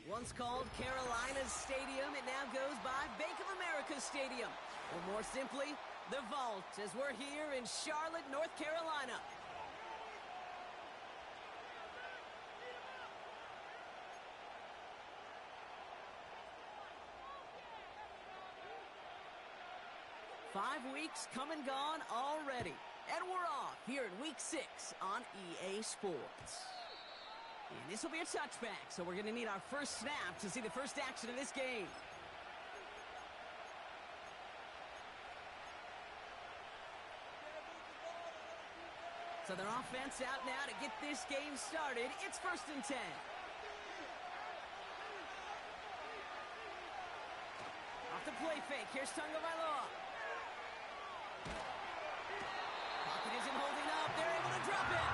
Once called Carolina's Stadium, it now goes by Bank of America Stadium. Or more simply, the Vault, as we're here in Charlotte, North Carolina. Five weeks come and gone already. And we're off here in Week 6 on EA Sports. And this will be a touchback, so we're going to need our first snap to see the first action of this game. So their offense out now to get this game started. It's 1st and 10. Off the play fake. Here's Tagovailoa. Pocket isn't holding up. They're able to drop it.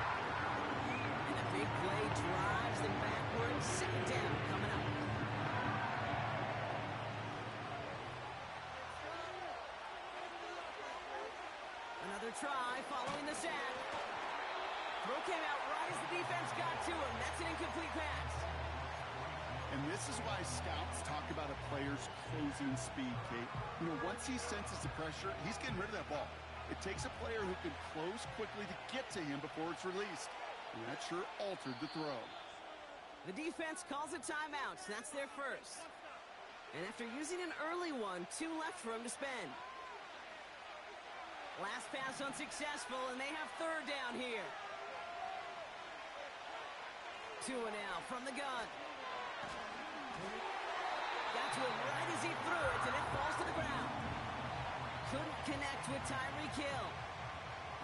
And the big play drives them backwards. 2nd down coming up. Another try following the sack. Throw came out right as the defense got to him. That's an incomplete pass. And this is why scouts talk about a player's closing speed, Kate. You know, once he senses the pressure, he's getting rid of that ball. It takes a player who can close quickly to get to him before it's released. And that sure altered the throw. The defense calls a timeout. That's their first. And after using an early one, 2 left for him to spend. Last pass unsuccessful, and they have 3rd down here. 2 now from the gun. Got to him right as he threw it, and it falls to the ground. Couldn't connect with Tyreek Hill.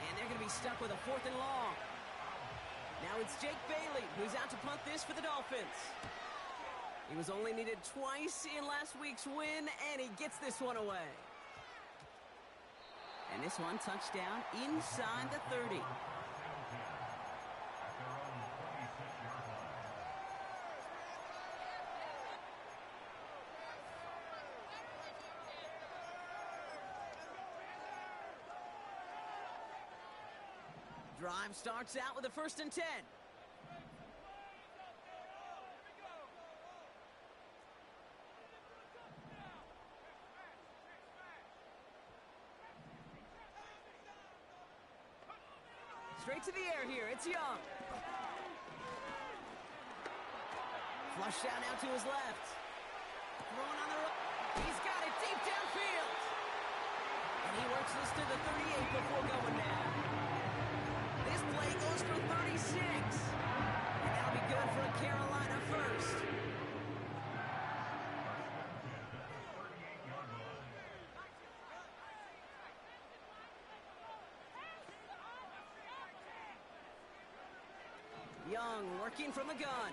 And they're going to be stuck with a 4th and long. Now it's Jake Bailey, who's out to punt this for the Dolphins. He was only needed twice in last week's win, and he gets this one away. And this one, touchdown inside the 30. Drive starts out with a 1st and 10. Straight to the air here. It's Young. Flushed out now to his left. Throwing on the right. He's got it deep downfield. And he works this to the 38 before going down. This play goes for 36. And that'll be good for a Carolina first. Young working from the gun.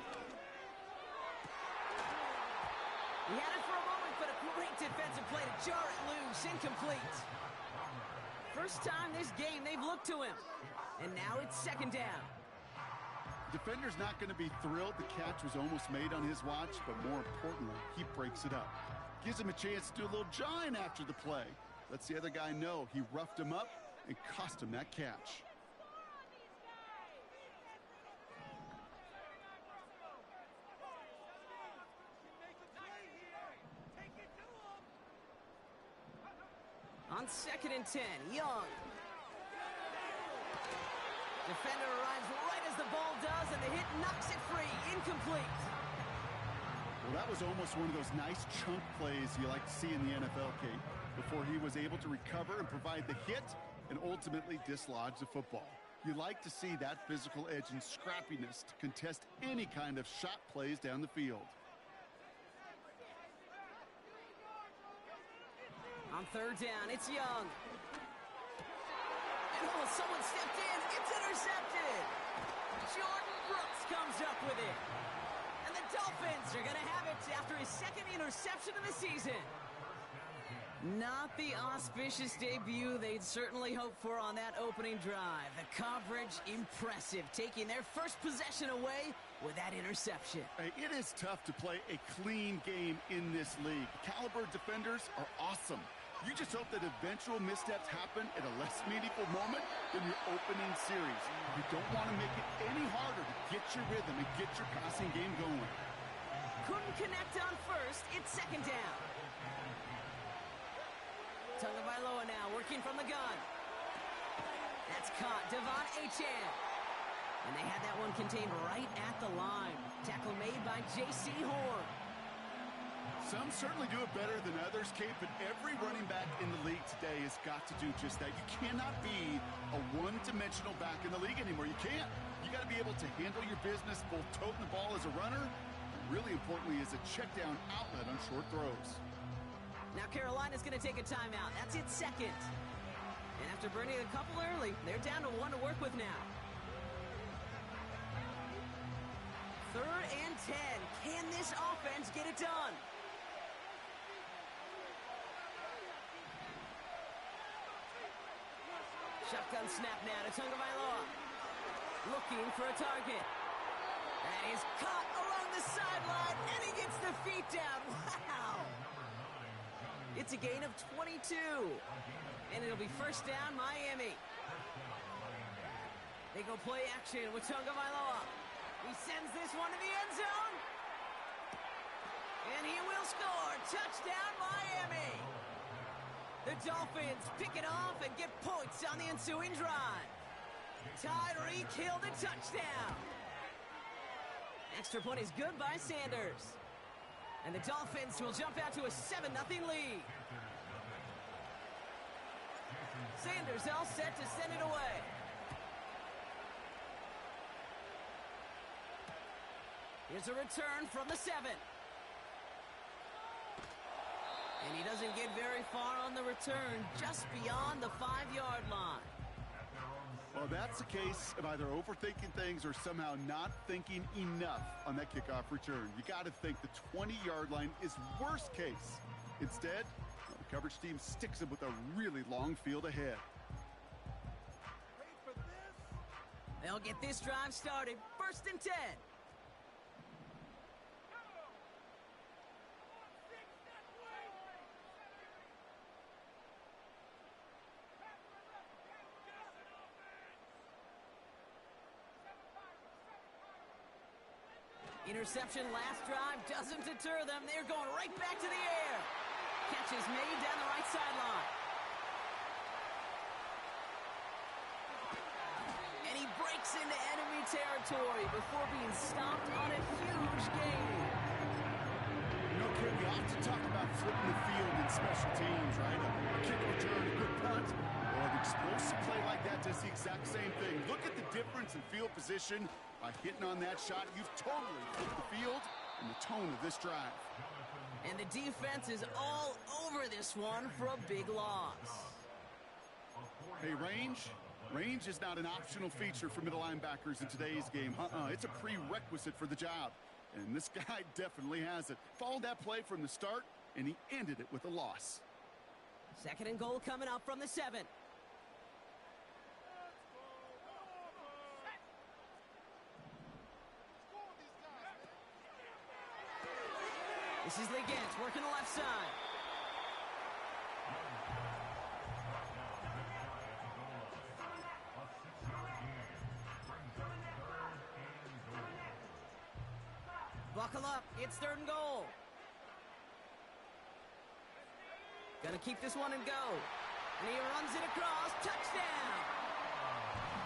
He had it for a moment, but a great defensive play to jar it loose. Incomplete. First time this game they've looked to him. And now it's 2nd down. Defender's not going to be thrilled the catch was almost made on his watch, but more importantly, he breaks it up. Gives him a chance to do a little jawing after the play. Lets the other guy know he roughed him up and cost him that catch. On 2nd and 10, Young. Defender arrives right as the ball does, and the hit knocks it free. Incomplete. Well, that was almost one of those nice chunk plays you like to see in the NFL, Kate, before he was able to recover and provide the hit and ultimately dislodge the football. You like to see that physical edge and scrappiness to contest any kind of shot plays down the field. On 3rd down, it's Young. And someone stepped in. It's intercepted. Jordan Brooks comes up with it. And the Dolphins are going to have it after his 2nd interception of the season. Not the auspicious debut they'd certainly hoped for on that opening drive. The coverage, impressive, taking their first possession away with that interception. Hey, it is tough to play a clean game in this league. Caliber defenders are awesome. You just hope that eventual missteps happen at a less meaningful moment than your opening series. You don't want to make it any harder to get your rhythm and get your passing game going. Couldn't connect on first. It's second down. Tagovailoa now working from the gun. That's caught. Devon Achane. And they had that one contained right at the line. Tackle made by J.C. Horn. Some certainly do it better than others, Kate, but every running back in the league today has got to do just that. You cannot be a one-dimensional back in the league anymore. You can't. You got to be able to handle your business, both toting the ball as a runner, and really importantly as a check-down outlet on short throws. Now Carolina's going to take a timeout. That's its second. And after burning a couple early, they're down to one to work with now. 3rd and 10. Can this offense get it done? Shotgun snap now to Tagovailoa. Looking for a target. That is caught along the sideline, and he gets the feet down. Wow! It's a gain of 22. And it'll be first down, Miami. They go play action with Tagovailoa. He sends this one to the end zone. And he will score. Touchdown, Miami. The Dolphins pick it off and get points on the ensuing drive. Tyreek Hill the touchdown. Extra point is good by Sanders. And the Dolphins will jump out to a 7-0 lead. Sanders all set to send it away. Here's a return from the 7. And he doesn't get very far on the return, just beyond the 5-yard line. Well, that's the case of either overthinking things or somehow not thinking enough on that kickoff return. You got to think the 20-yard line is worst case. Instead, the coverage team sticks him with a really long field ahead. They'll get this drive started. 1st and 10. Interception last drive doesn't deter them. They're going right back to the air. Catch is made down the right sideline. And he breaks into enemy territory before being stopped on a huge gain. You know, Ken, we often talk about flipping the field in special teams, right? A kick return, a good punt, or an explosive play like that does the exact same thing. Look at the difference in field position. By hitting on that shot, you've totally flipped the field and the tone of this drive. And the defense is all over this one for a big loss. Hey, range is not an optional feature for middle linebackers in today's game. It's a prerequisite for the job. And this guy definitely has it. Followed that play from the start, and he ended it with a loss. 2nd and goal coming up from the 7. This is Legent working the left side. Buckle up. It's 3rd and goal. Gonna keep this one and go. And he runs it across. Touchdown!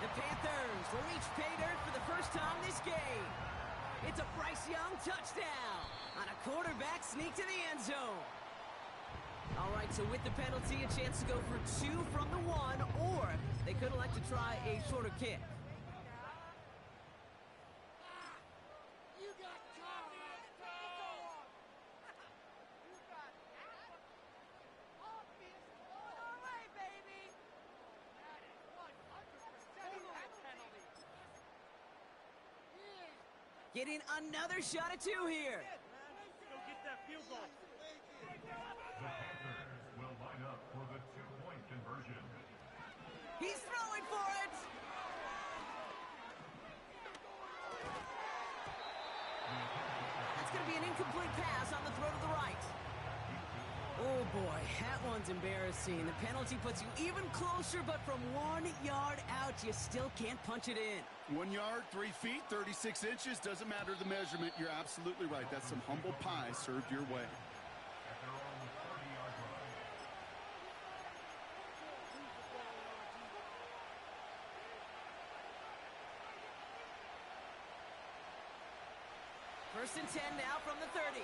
The Panthers will reach pay dirt for the first time this game. It's a Bryce Young touchdown on a quarterback sneak to the end zone. All right, so with the penalty, a chance to go for 2 from the 1, or they could elect to try a shorter kick. Getting another shot at 2 here. Go get that field goal. The Panthers will line up for the 2-point conversion. He's throwing for it. That's going to be an incomplete pass on the throw to the right. Oh boy, that one's embarrassing. The penalty puts you even closer, but from 1 yard out, you still can't punch it in. 1 yard, 3 feet, 36 inches. Doesn't matter the measurement. You're absolutely right. That's some humble pie served your way. At their own 30-yard line. First and 10 now from the 30.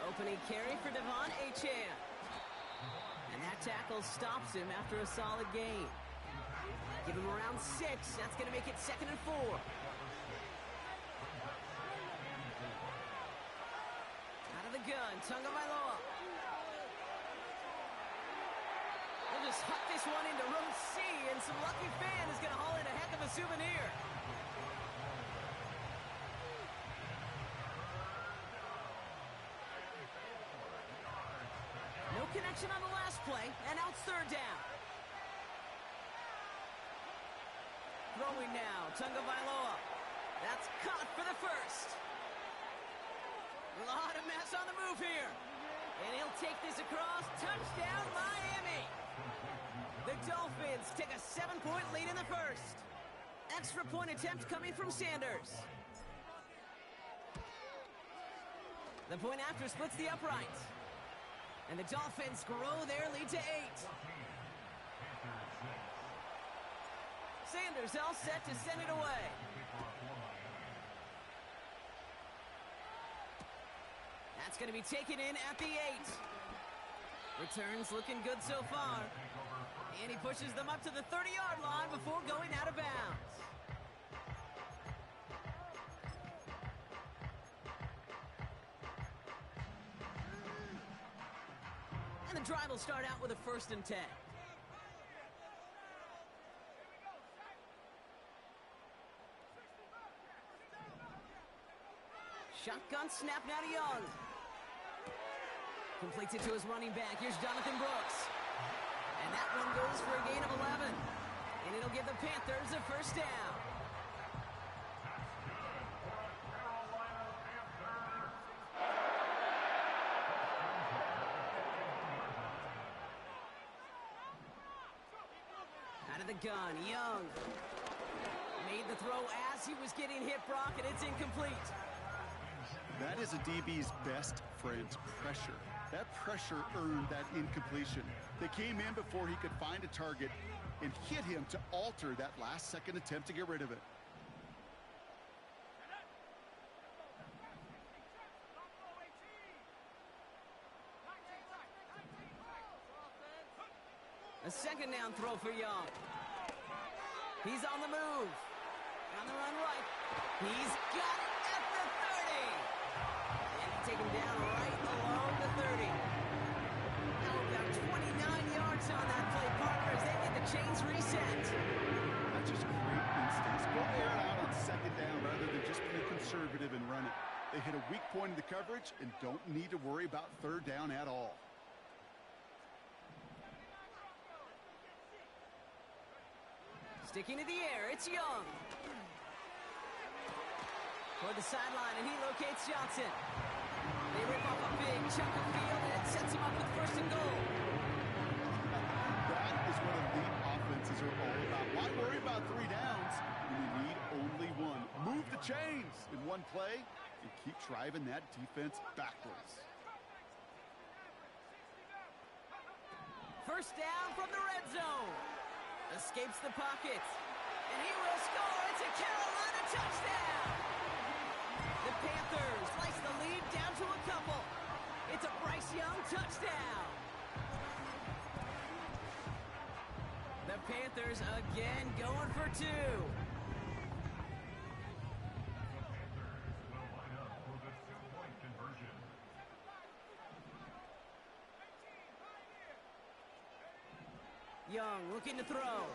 Opening carry for Devon Achane. And that tackle stops him after a solid gain. Give him around 6. That's going to make it 2nd and 4. Out of the gun, Tagovailoa. They'll just huck this one into row C, and some lucky fan is going to haul in a heck of a souvenir. No connection on the last play, and now it's 3rd down. Throwing now, Tagovailoa. That's caught for the first. A lot of mess on the move here. And he'll take this across. Touchdown, Miami. The Dolphins take a 7-point lead in the first. Extra point attempt coming from Sanders. The point after splits the uprights. And the Dolphins grow their lead to 8. Sanders all set to send it away. That's going to be taken in at the 8. Returns looking good so far. And he pushes them up to the 30-yard line before going out of bounds. And the drive will start out with a 1st and 10. Shotgun snap now to Young. Completes it to his running back. Here's Jonathan Brooks. And that one goes for a gain of 11. And it'll give the Panthers a 1st down. Out of the gun, Young. Made the throw as he was getting hit, Brock, and it's incomplete. That is a DB's best friend, pressure. That pressure earned that incompletion. They came in before he could find a target and hit him to alter that last-second attempt to get rid of it. A 2nd down throw for Young. He's on the move. On the run right. He's got it at the 30. And they take him down right along the 30. Now about 29 yards on that play, partner, as they get the chains reset. That's just great instincts. Go air it out on 2nd down rather than just play conservative and run it. They hit a weak point in the coverage and don't need to worry about 3rd down at all. Sticking to the air, it's Young. Toward the sideline, and he locates Johnson. They rip off a big chunk of field, and it sets him up with 1st and goal. That is what elite offenses are all about. Why worry about 3 downs when you need only 1? Move the chains in one play and keep driving that defense backwards. 1st down from the red zone. Escapes the pocket. And he will score. It's a Carolina touchdown. The Panthers slice the lead down to a couple. It's a Bryce Young touchdown. The Panthers again going for 2. Will line up for the 2-point conversion. Young looking to throw.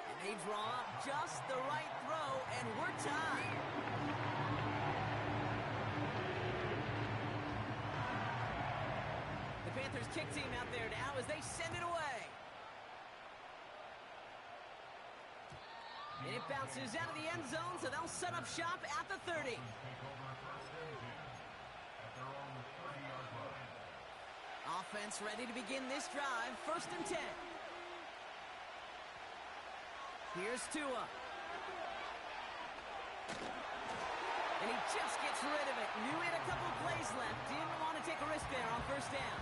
And they draw up just the right throw, and we're tied. The Panthers kick team out there now as they send it away. And it bounces out of the end zone, so they'll set up shop at the 30. Offense ready to begin this drive. 1st and 10. Here's Tua. And he just gets rid of it. Knew he had a couple plays left. Didn't want to take a risk there on 1st down.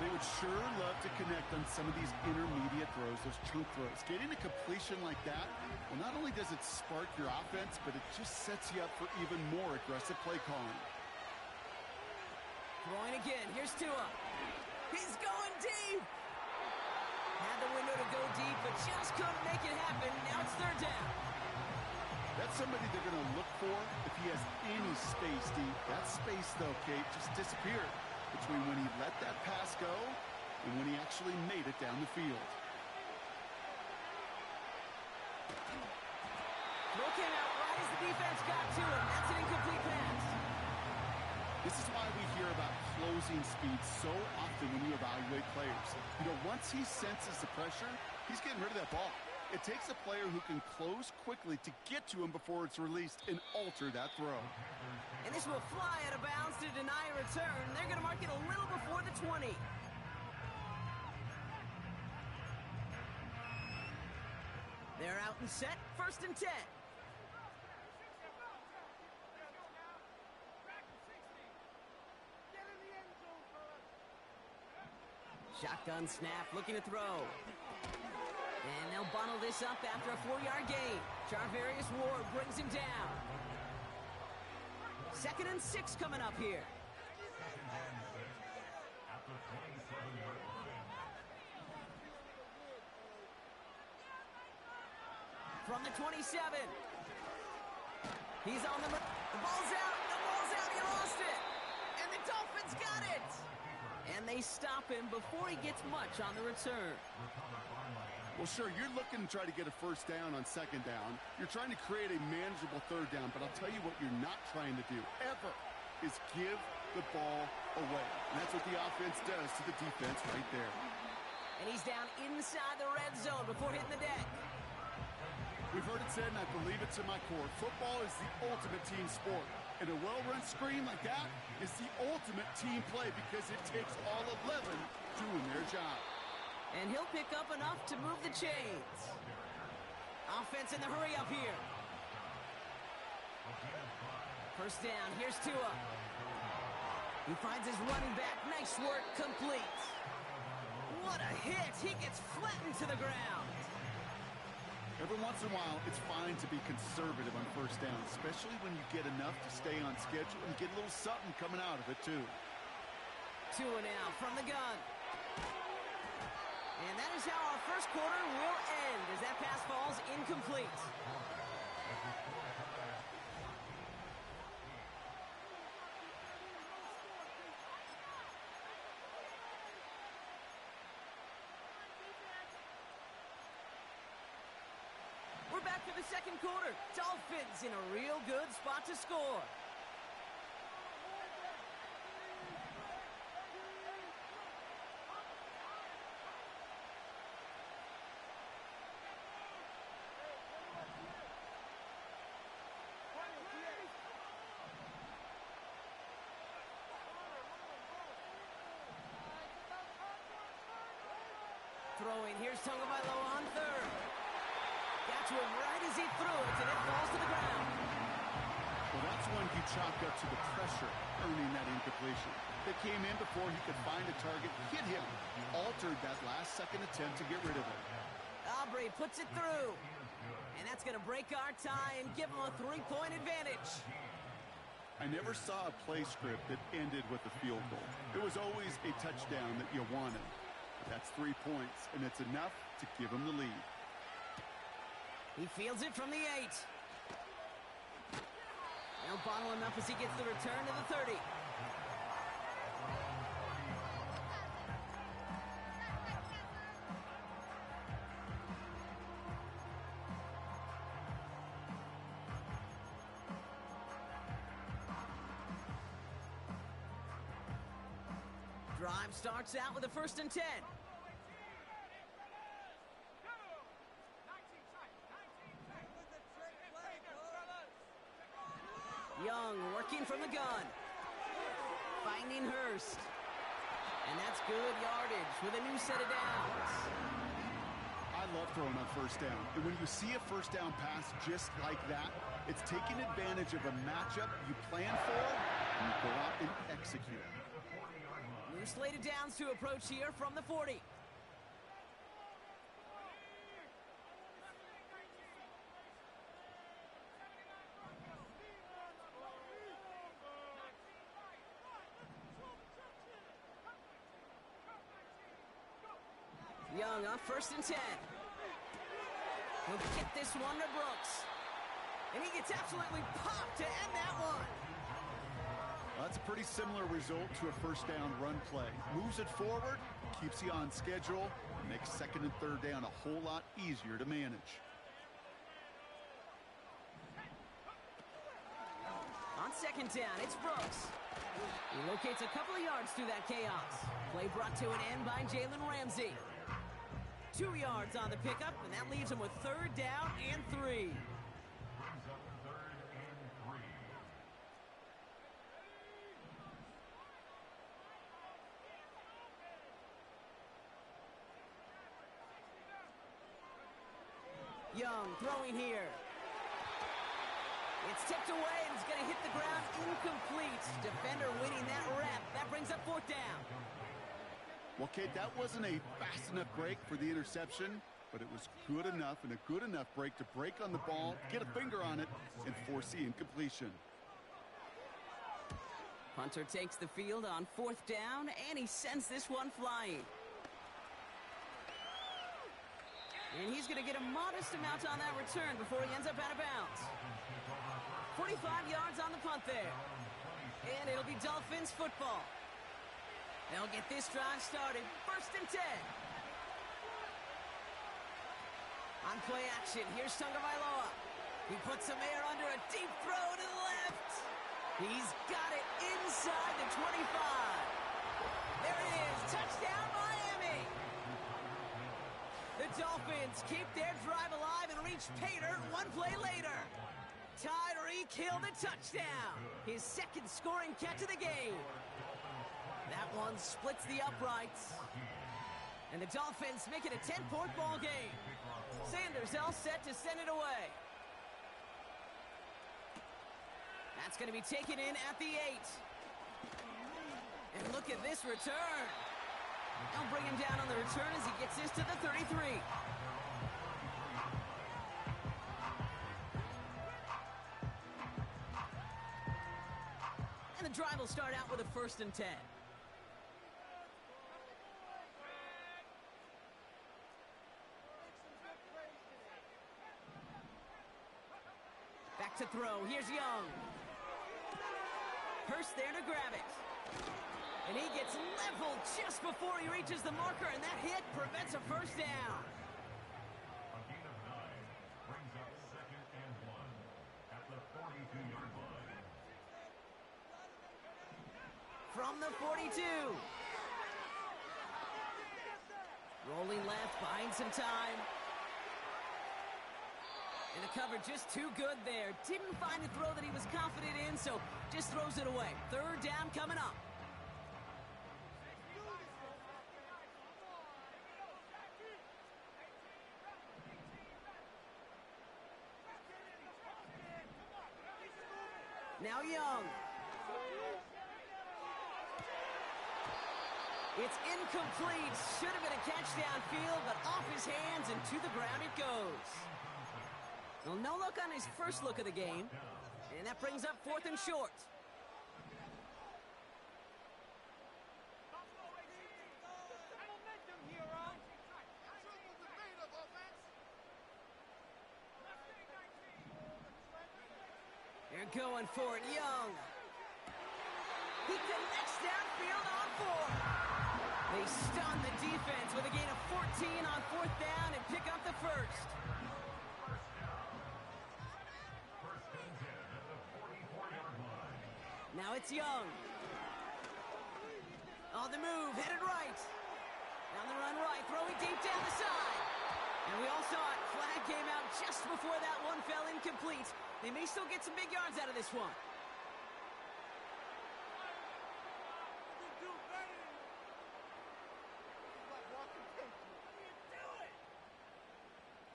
They would sure love to connect on some of these intermediate throws, those chunk throws. Getting a completion like that, well, not only does it spark your offense, but it just sets you up for even more aggressive play calling. Throwing again. Here's Tua. He's going deep. Had the window to go deep, but just couldn't make it happen. Now it's 3rd down. That's somebody they're going to look for if he has any space deep. That space, though, Kate, just disappeared between when he let that pass go and when he actually made it down the field. Throw came out right as the defense got to him. That's an incomplete pass. This is why we hear about closing speed so often when you evaluate players. You know, once he senses the pressure, he's getting rid of that ball. It takes a player who can close quickly to get to him before it's released and alter that throw. And this will fly out of bounds to deny a return. They're going to mark it a little before the 20. They're out and set. 1st and 10. Shotgun snap, looking to throw. And they'll bundle this up after a 4-yard gain. Charvarius Ward brings him down. 2nd and 6 coming up here. From the 27. He's on the ball's out. The ball's out. He lost it. And the Dolphins got it. And they stop him before he gets much on the return. Well, sure, you're looking to try to get a 1st down on 2nd down. You're trying to create a manageable 3rd down, but I'll tell you what you're not trying to do, ever, is give the ball away. And that's what the offense does to the defense right there. And he's down inside the red zone before hitting the deck. We've heard it said, and I believe it to my core, football is the ultimate team sport. And a well-run screen like that is the ultimate team play because it takes all 11 doing their job. And he'll pick up enough to move the chains. Offense in the hurry up here. 1st down. Here's Tua. He finds his running back. Nice work. Complete. What a hit. He gets flattened to the ground. Every once in a while, it's fine to be conservative on 1st down, especially when you get enough to stay on schedule and get a little something coming out of it, too. Tua now from the gun. And that is how our 1st quarter will end as that pass falls incomplete. We're back for the 2nd quarter. Dolphins in a real good spot to score. Throwing, here's Tagovailoa on 3rd. Got to him right as he threw it, and it falls to the ground. Well, that's one you chalk up to the pressure earning that incompletion. They came in before he could find a target, hit him, altered that last-second attempt to get rid of it. Aubrey puts it through. And that's going to break our tie and give him a 3-point advantage. I never saw a play script that ended with a field goal. It was always a touchdown that you wanted. That's 3 points, and it's enough to give him the lead. He fields it from the 8. They'll bottle him up as he gets the return to the 30. Drive starts out with a 1st and 10. Young working from the gun. Finding Hurst. And that's good yardage with a new set of downs. I love throwing on first down. And when you see a first down pass just like that, it's taking advantage of a matchup you plan for, and you go out and execute. New slated downs to approach here from the 40. Young on 1st and 10. He'll get this one to Brooks. And he gets absolutely popped to end that one. That's a pretty similar result to a first down run play. Moves it forward, keeps you on schedule, and makes 2nd and 3rd down a whole lot easier to manage. On 2nd down, it's Brooks. He locates a couple of yards through that chaos. Play brought to an end by Jalen Ramsey. 2 yards on the pickup, and that leaves him with 3rd down and 3. Young throwing here. It's tipped away, and it's going to hit the ground incomplete. Defender winning that rep. That brings up 4th down. Well, kid, that wasn't a fast enough break for the interception, but it was good enough and a good enough break to break on the ball, get a finger on it, and force the incompletion. Punter takes the field on 4th down, and he sends this one flying. And he's going to get a modest amount on that return before he ends up out of bounds. 45 yards on the punt there. And it'll be Dolphins football. They'll get this drive started. 1st and 10. On play action, here's Tagovailoa. He puts some air under a deep throw to the left. He's got it inside the 25. There it is. Touchdown, Miami. The Dolphins keep their drive alive and reach pay dirt one play later. Tyreek Hill the touchdown. His 2nd scoring catch of the game. That one splits the uprights. And the Dolphins make it a 10-point ball game. Sanders all set to send it away. That's going to be taken in at the 8. And look at this return. They'll bring him down on the return as he gets this to the 33. And the drive will start out with a 1st and 10. Back to throw. Here's Young. Hurst there to grab it. And he gets leveled just before he reaches the marker, and that hit prevents a 1st down. A gain of 9 brings up 2nd and 1 at the 42-yard line. From the 42. Rolling left, buying some time. And the cover just too good there. Didn't find a throw that he was confident in, so just throws it away. 3rd down coming up. Now Young. It's incomplete. Should have been a catch downfield, but off his hands and to the ground it goes. Well, no look on his first look of the game. And that brings up 4th and short. They're going for it, Young. He connects downfield on 4. They stun the defense with a gain of 14 on 4th down and pick up the 1st. Now it's Young. On the move, headed right. Down the run right, throwing deep down the side. And we all saw it. Flag came out just before that one fell incomplete. They may still get some big yards out of this one.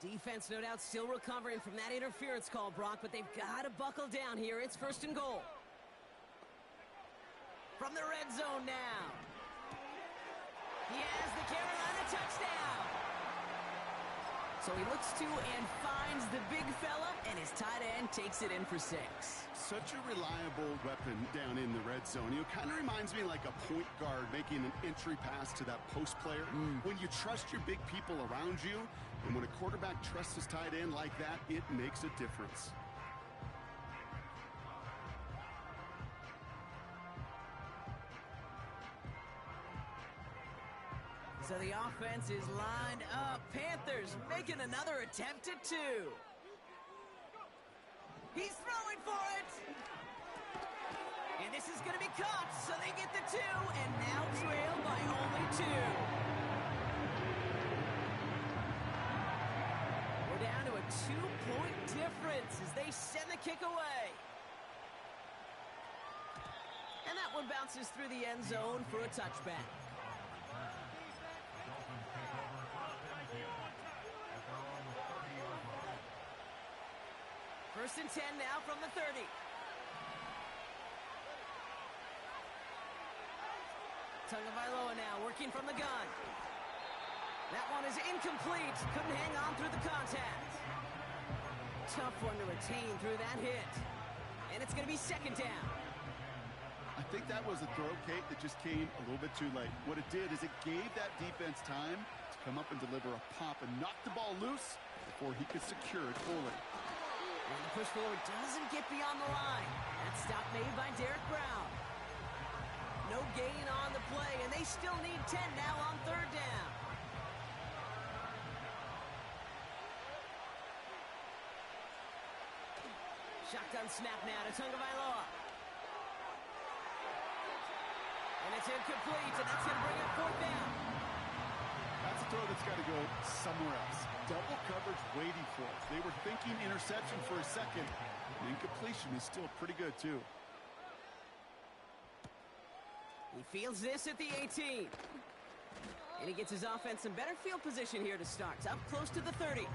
Defense, no doubt, still recovering from that interference call, Brock, but they've got to buckle down here. It's 1st and goal. From the red zone now. He has the Carolina touchdown. So he looks to and finds the big fella, and his tight end takes it in for 6. Such a reliable weapon down in the red zone. You know, kind of reminds me like a point guard making an entry pass to that post player. When you trust your big people around you, and when a quarterback trusts his tight end like that, it makes a difference. So the offense is lined up. Panthers making another attempt at 2. He's throwing for it. And this is going to be caught, so they get the 2 and now trail by only 2. We're down to a 2-point difference as they send the kick away. And that one bounces through the end zone for a touchback. First and 10 now from the 30. Tagovailoa now working from the gun. That one is incomplete. Couldn't hang on through the contact. Tough one to retain through that hit. And it's going to be 2nd down. I think that was a throw, Kate, that just came a little bit too late. What it did is it gave that defense time to come up and deliver a pop and knock the ball loose before he could secure it fully. And the push forward doesn't get beyond the line. That stop made by Derek Brown. No gain on the play, and they still need 10 now on 3rd down. Shotgun snap now to Tagovailoa. And it's incomplete, and that's going to bring up 4th down. That's a throw that's got to go somewhere else. Double coverage waiting for it. They were thinking interception for a second. The incompletion is still pretty good, too. He fields this at the 18. And he gets his offense in better field position here to start. Up close to the 30.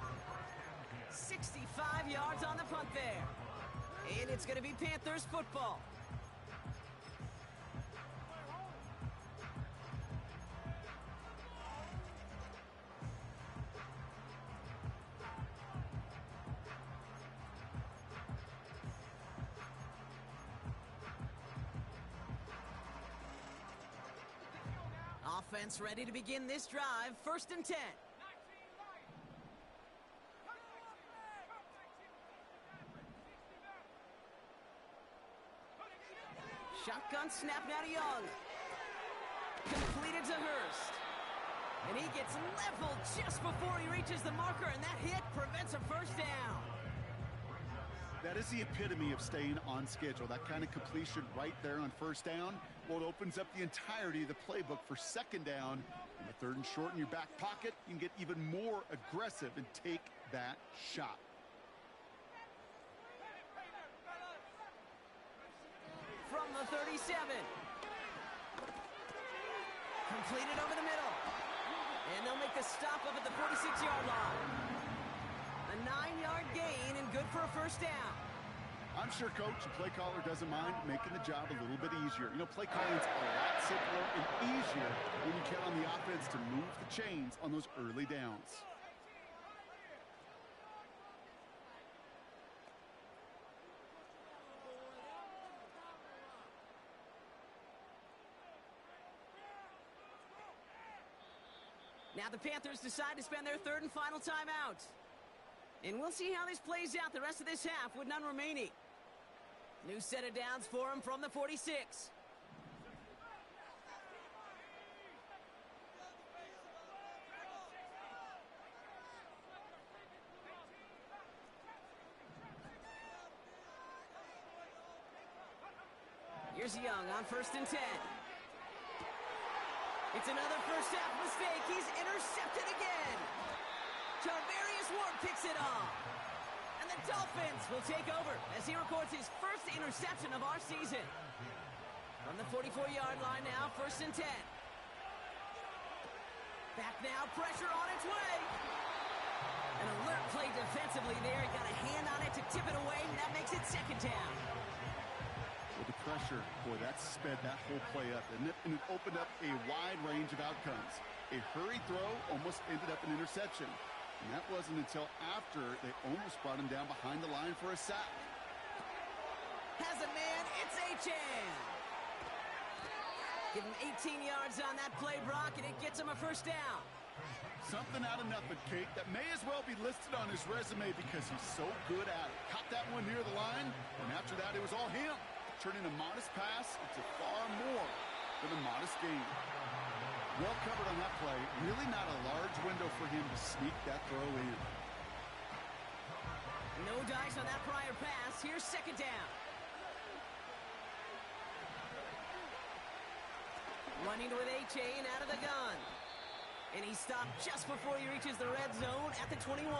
65 yards on the punt there. And it's going to be Panthers football. Offense ready to begin this drive. 1st and 10. Shotgun snap now to Young. Completed to Hurst. And he gets leveled just before he reaches the marker, and that hit prevents a 1st down. That is the epitome of staying on schedule. That kind of completion right there on 1st down. Well, it opens up the entirety of the playbook for 2nd down. In the 3rd and short in your back pocket, you can get even more aggressive and take that shot. From the 37. Completed over the middle. And they'll make the stop up at the 46-yard line. A 9-yard gain and good for a 1st down. I'm sure coach and play caller doesn't mind making the job a little bit easier. You know, play calling's a lot simpler and easier when you count on the offense to move the chains on those early downs. Now the Panthers decide to spend their 3rd and final timeout. And we'll see how this plays out the rest of this half with none remaining. New set of downs for him from the 46. Here's Young on 1st and 10. It's another first half mistake. He's intercepted again. Tarvarius Ward picks it off. And the Dolphins will take over as he records his first interception of our season. From the 44-yard line now, 1st and 10. Back now, pressure on its way. An alert play defensively there. He got a hand on it to tip it away, and that makes it second down. With the pressure, boy, that sped that whole play up, and it opened up a wide range of outcomes. A hurried throw almost ended up an interception. And that wasn't until after they almost brought him down behind the line for a sack. Has a man, it's Achan. Give him 18 yards on that play, Brock, and it gets him a first down. Something out of nothing, Kate, that may as well be listed on his resume because he's so good at it. Caught that one near the line, and after that, it was all him. Turning a modest pass into far more than a modest gain. Well covered on that play. Really not a large window for him to sneak that throw in. No dice on that prior pass. Here's second down. Running with Achan out of the gun. And he stopped just before he reaches the red zone at the 21.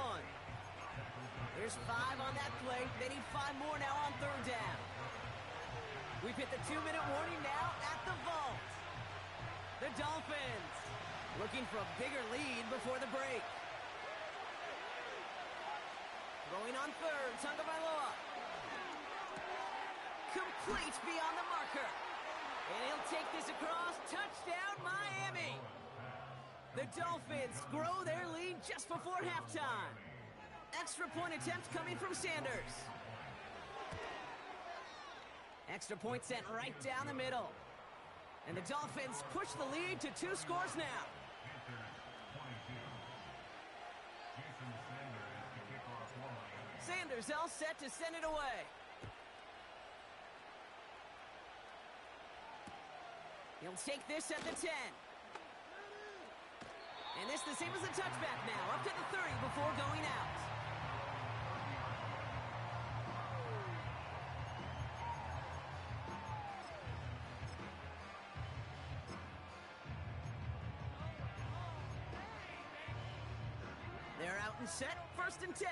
There's 5 on that play. They need 5 more now on third down. We've hit the 2-minute warning now at the vault. The Dolphins looking for a bigger lead before the break. Going on third, Tagovailoa. Complete beyond the marker. And he'll take this across. Touchdown, Miami. The Dolphins grow their lead just before halftime. Extra point attempt coming from Sanders. Extra point sent right down the middle. And the Dolphins push the lead to 2 scores now. Sanders all set to send it away. He'll take this at the 10. And this the same as the touchback now, up to the 30 before going out. They're out and set, 1st and 10.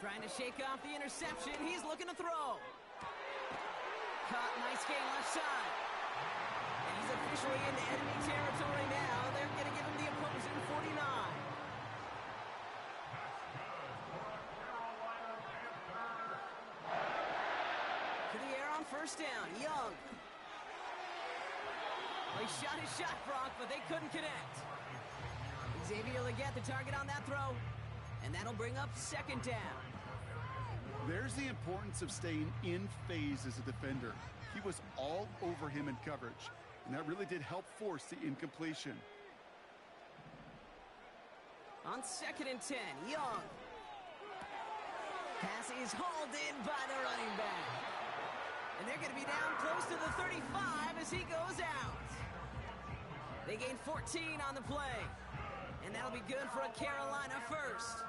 Trying to shake off the interception. He's looking to throw. Caught, nice gain left side. And he's officially into enemy territory now. They're going to give him the opposing 49. To the air on first down. Young. Well, he shot his shot, Brock, but they couldn't connect. Xavier Legette, the target on that throw. And that'll bring up second down. There's the importance of staying in phase as a defender. He was all over him in coverage, and that really did help force the incompletion. On 2nd and 10, Young. Pass is hauled in by the running back. And they're going to be down close to the 35 as he goes out. They gain 14 on the play. And that'll be good for a Carolina first.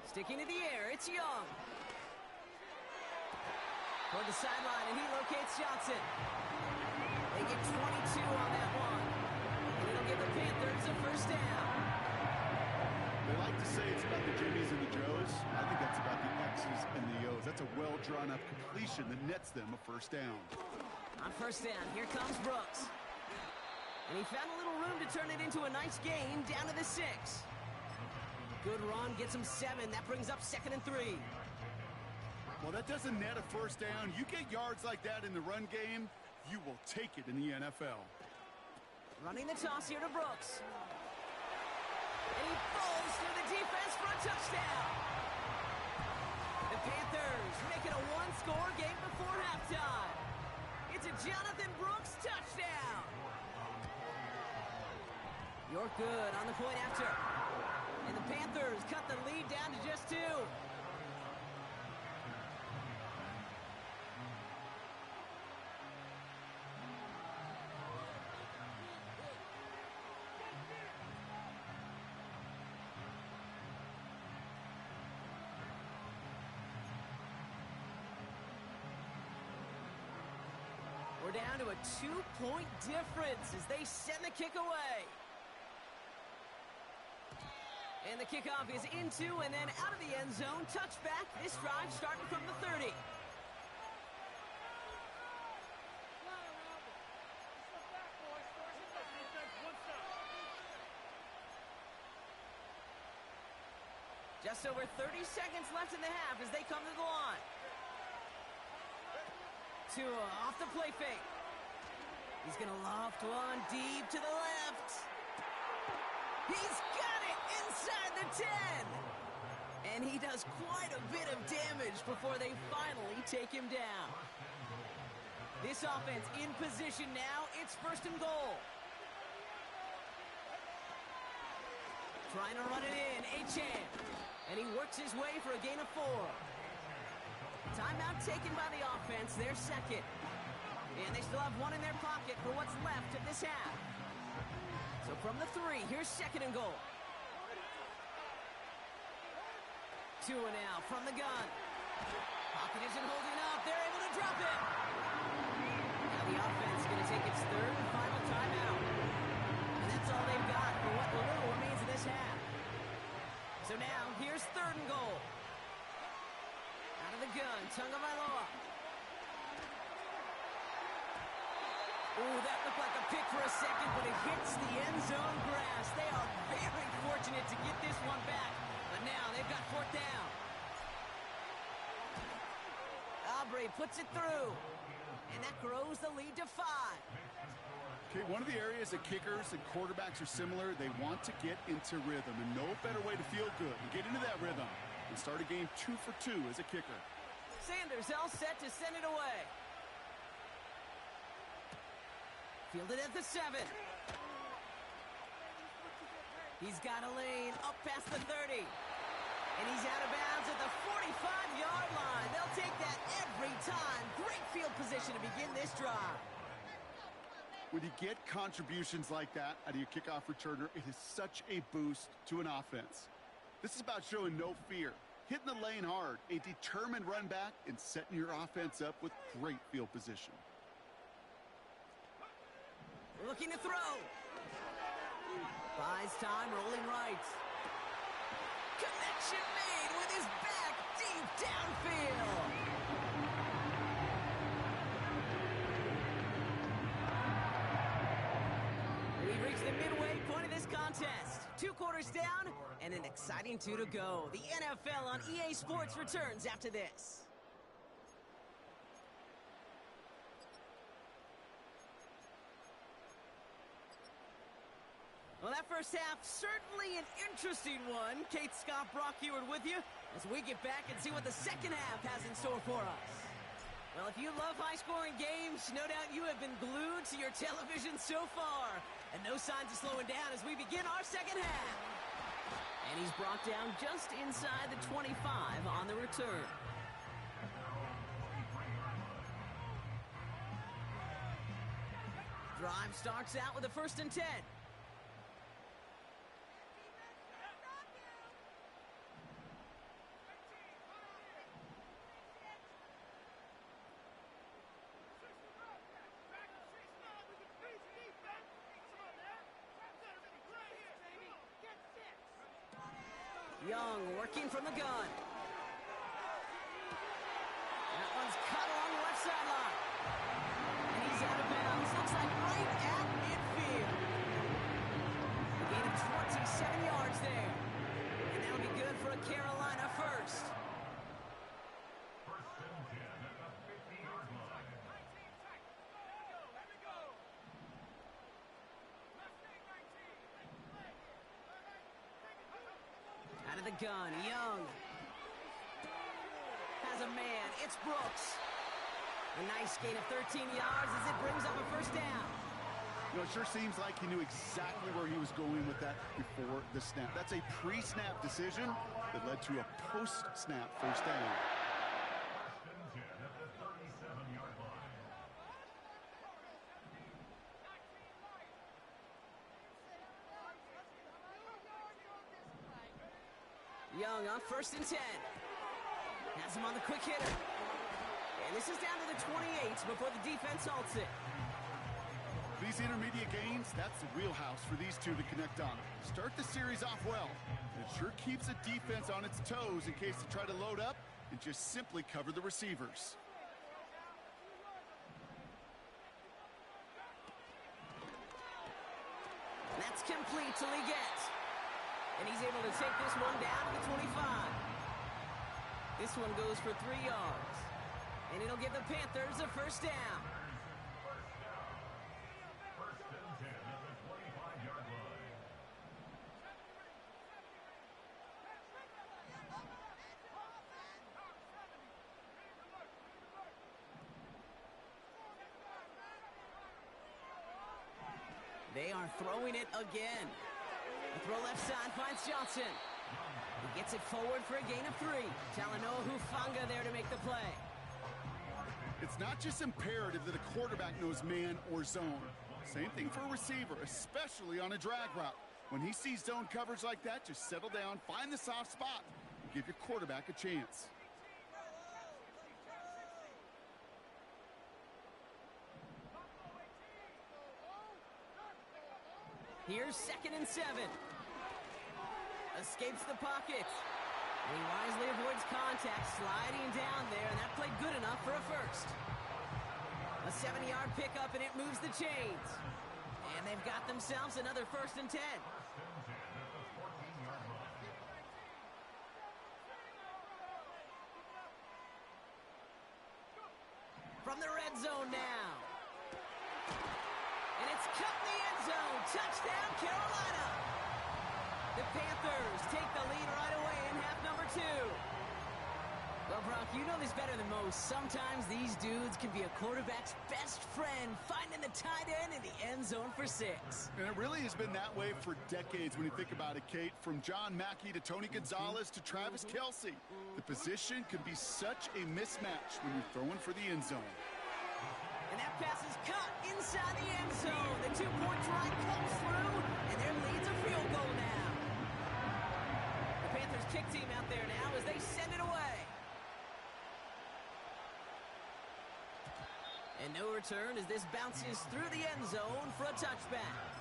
Sticking to the air, it's Young. Toward the sideline, and he locates Johnson. They get 22 on that one. And it'll give the Panthers a first down. They like to say it's about the Jimmies and the Joes. I think that's about the X's and the O's. That's a well-drawn-up completion that nets them a first down. On first down, here comes Brooks. And he found a little room to turn it into a nice gain down to the 6. Good run, gets him 7. That brings up 2nd and 3. Well, that doesn't net a first down. You get yards like that in the run game, you will take it in the NFL. Running the toss here to Brooks. And he falls through the defense for a touchdown. The Panthers make it a 1-score game before halftime. It's a Jonathan Brooks touchdown. You're good on the point after. And the Panthers cut the lead down to just 2. We're down to a 2-point difference as they send the kick away. And the kickoff is into and then out of the end zone. Touchback. This drive starting from the 30. Just over 30 seconds left in the half as they come to the line. Tua off the play fake. He's going to loft one deep to the left. He's got it inside the 10. And he does quite a bit of damage before they finally take him down. This offense in position now. It's 1st and goal. Trying to run it in. Achane. And he works his way for a gain of 4. Timeout taken by the offense, their second. And they still have one in their pocket for what's left of this half. So from the 3, here's 2nd and goal. Tua now from the gun. Pocket isn't holding up. They're able to drop it. Now the offense is going to take its 3rd and final timeout. And that's all they've got for what little remains of this half. So now, here's 3rd and goal. Out of the gun, Tagovailoa. Ooh, that looked like a pick for a second, but it hits the end zone grass. They are very fortunate to get this one back, but now they've got 4th down. Aubrey puts it through, and that grows the lead to 5. Okay, one of the areas that kickers and quarterbacks are similar, they want to get into rhythm, and no better way to feel good and get into that rhythm and start a game 2 for 2 as a kicker. Sanders all set to send it away. Fielded at the 7. He's got a lane up past the 30. And he's out of bounds at the 45-yard line. They'll take that every time. Great field position to begin this drive. When you get contributions like that out of your kickoff returner, it is such a boost to an offense. This is about showing no fear, hitting the lane hard, a determined run back, and setting your offense up with great field position. Looking to throw. Buys time, rolling right. Connection made with his back deep downfield. We've reached the midway point of this contest. 2 quarters down and an exciting 2 to go. The NFL on EA Sports returns after this. Well, that first half, certainly an interesting one. Kate Scott, Brock Ewart with you as we get back and see what the second half has in store for us. Well, if you love high-scoring games, no doubt you have been glued to your television so far. And no signs of slowing down as we begin our second half. And he's brought down just inside the 25 on the return. Drive starts out with a 1st and 10. Young working from the gun. That one's cut along the left sideline. And he's out of bounds. Looks like right at midfield. A gain of 27 yards there. And that'll be good for a Carolina first. First and 10 at the 50-yard line. Out of the gun, Young has a man. It's Brooks. A nice gain of 13 yards as it brings up a 1st down. You know, it sure seems like he knew exactly where he was going with that before the snap. That's a pre-snap decision that led to a post-snap 1st down. First and 10 at the 37-yard line. Young on 1st and 10. Has him on the quick hitter. And this is down to the 28 before the defense halts it. These intermediate gains, that's the wheelhouse for these two to connect on. Start the series off well. It sure keeps the defense on its toes in case they try to load up and just simply cover the receivers. That's complete till he gets. And he's able to take this one down to the 25. This one goes for 3 yards. And it'll give the Panthers a first down. First and 10 at the 25-yard line. They are throwing it again. The throw left side finds Johnson. He gets it forward for a gain of 3. Talanoa Hufanga there to make the play. It's not just imperative that a quarterback knows man or zone. Same thing for a receiver, especially on a drag route. When he sees zone coverage like that, just settle down, find the soft spot, and give your quarterback a chance. Here's 2nd and 7. Escapes the pocket. And he wisely avoids contact, sliding down there, and that played good enough for a first. A 70-yard pickup, and it moves the chains. And they've got themselves another 1st and 10. From the red zone now. And it's cut in the end zone. Touchdown, Carolina. The Panthers take the lead right away in half number 2. Well, Brock, you know this better than most. Sometimes these dudes can be a quarterback's best friend, finding the tight end in the end zone for 6. And it really has been that way for decades when you think about it, Kate. From John Mackey to Tony Gonzalez to Travis Kelce. The position can be such a mismatch when you're throwing for the end zone. And that pass is cut inside the end zone. The 2-point try comes through, and their lead's a field goal now. The Panthers kick team out there now as they send it away. And no return as this bounces through the end zone for a touchback.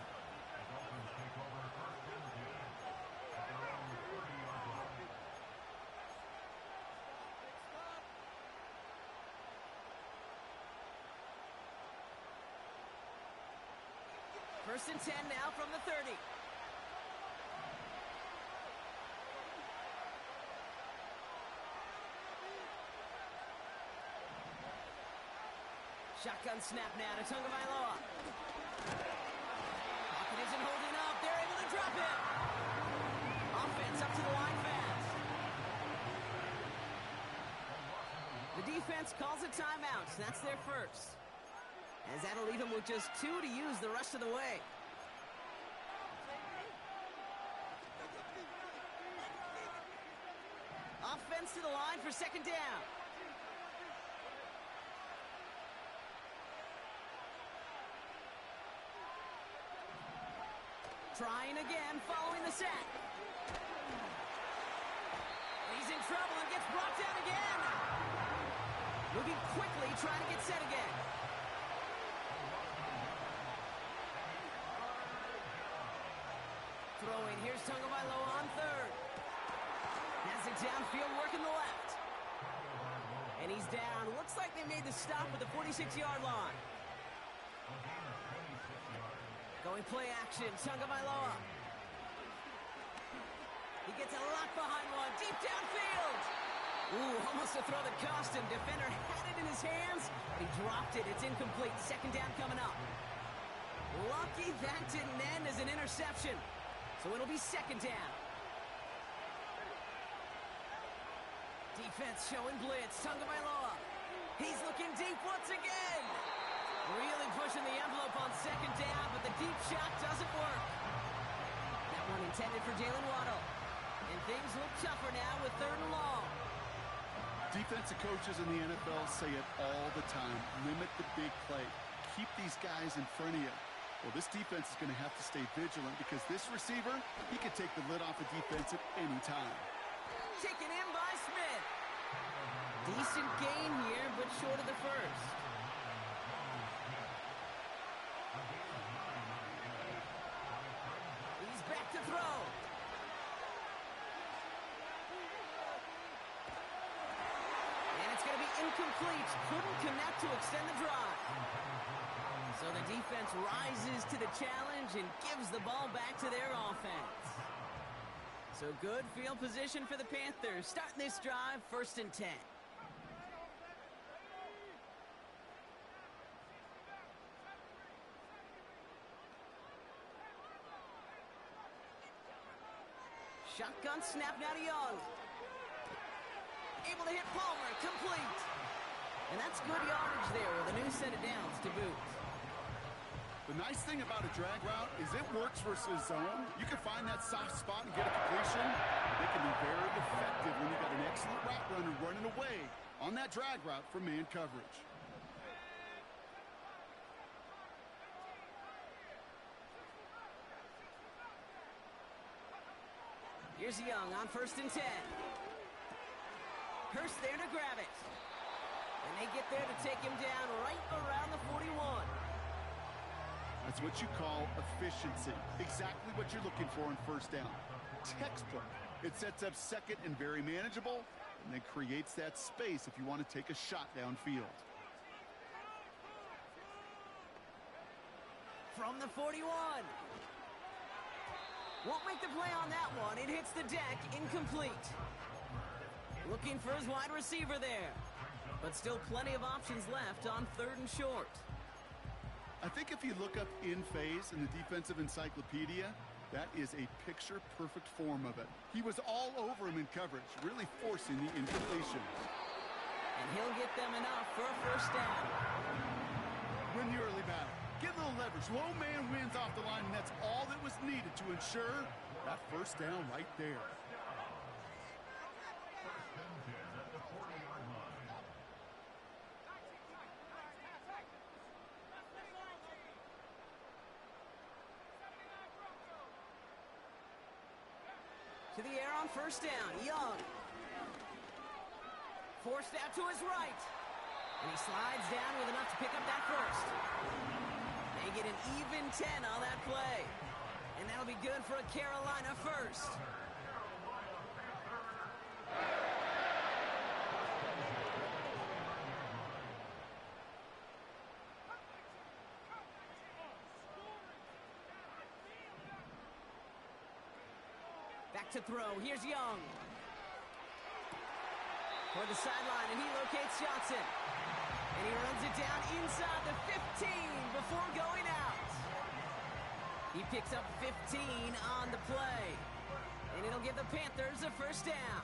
First and 10 now from the 30. Shotgun snap now to Tagovailoa. Pocket isn't holding up. They're able to drop it. Offense up to the line fast. The defense calls a timeout. That's their first. As that'll leave them with just 2 to use the rest of the way. Offense to the line for 2nd down. Trying again, following the sack. He's in trouble and gets brought down again. Moving quickly, trying to get set again. Throwing, here's Tagovailoa on 3rd. Has it downfield, working the left. And he's down. Looks like they made the stop at the 46-yard line. Going play action, Tagovailoa. He gets a lock behind one, deep downfield. Ooh, almost to throw that cost him. Defender had it in his hands, but he dropped it. It's incomplete. 2nd down coming up. Lucky that didn't end as an interception. So it'll be 2nd down. Defense showing blitz. Tagovailoa. He's looking deep once again. Really pushing the envelope on 2nd down, but the deep shot doesn't work. That one intended for Jalen Waddle. And things look tougher now with 3rd and long. Defensive coaches in the NFL say it all the time. Limit the big play. Keep these guys in front of you. Well, this defense is going to have to stay vigilant because this receiver, he can take the lid off a defense at any time. Taken in by Smith. Decent gain here, but short of the first. He's back to throw. And it's going to be incomplete. Couldn't connect to extend the drive. So the defense rises to the challenge and gives the ball back to their offense. So good field position for the Panthers. Starting this drive, 1st and 10. Shotgun snap now to Young. Able to hit Palmer, complete. And that's good yardage there with a new set of downs to boot. The nice thing about a drag route is it works versus zone. You can find that soft spot and get a completion. It can be very effective when you got an excellent route runner running away on that drag route from man coverage. Here's Young on 1st and 10. Hurst there to grab it. And they get there to take him down right around the 41. That's what you call efficiency. Exactly what you're looking for on 1st down. Textbook. It sets up 2nd and very manageable, and then creates that space if you want to take a shot downfield. From the 41. Won't make the play on that one. It hits the deck, incomplete. Looking for his wide receiver there. But still plenty of options left on 3rd and short. I think if you look up in phase in the defensive encyclopedia, that is a picture-perfect form of it. He was all over him in coverage, really forcing the incompletion. And he'll get them enough for a 1st down. Win the early battle. Get a little leverage. Low man wins off the line, and that's all that was needed to ensure that 1st down right there. To the air on 1st down. Young. Forced out to his right. And he slides down with enough to pick up that 1st. They get an even 10 on that play. And that'll be good for a Carolina 1st. Back to throw. Here's Young. For the sideline, and he locates Johnson. And he runs it down inside the 15 before going out. He picks up 15 on the play. And it'll give the Panthers a 1st down.